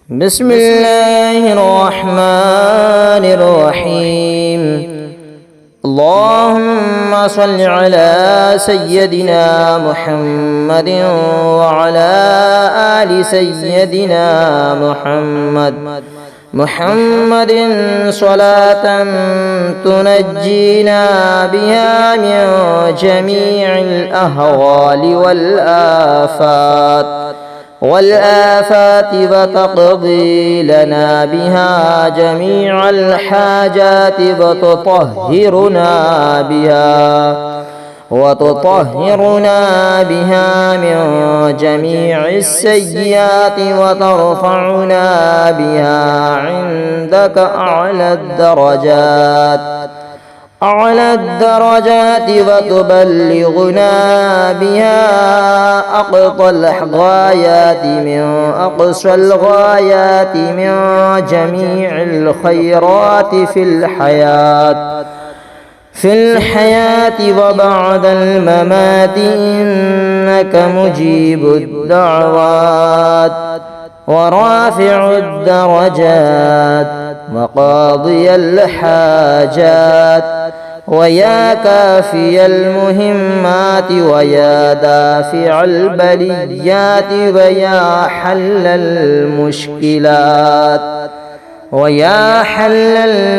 بسم الله الرحمن الرحيم. اللهم صل على سيدنا محمد وعلى آل سيدنا محمد صلاة تنجينا بها من جميع الأهوال والآفات وتقضي لنا بها جميع الحاجات وتطهرنا بها من جميع السيئات وترفعنا بها عندك أعلى الدرجات وتبلغنا بها أقصى الغايات من جميع الخيرات في الحياة وبعد الممات، إنك مجيب الدعوات ورافع الدرجات وقاضي الحاجات، ويا كافي المهمات ويا دافع البليات ويا حل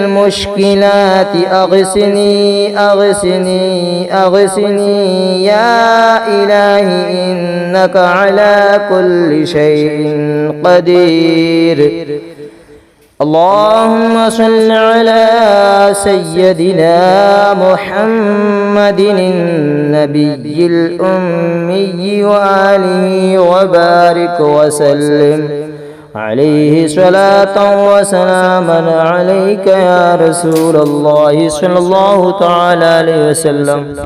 المشكلات أغثني يا إلهي، إنك على كل شيء قدير. اللهم صل على سيدنا محمد النبي الأمي وآله وبارك وسلم عليه صلاة وسلاما عليك يا رسول الله صلى الله تعالى عليه وسلم.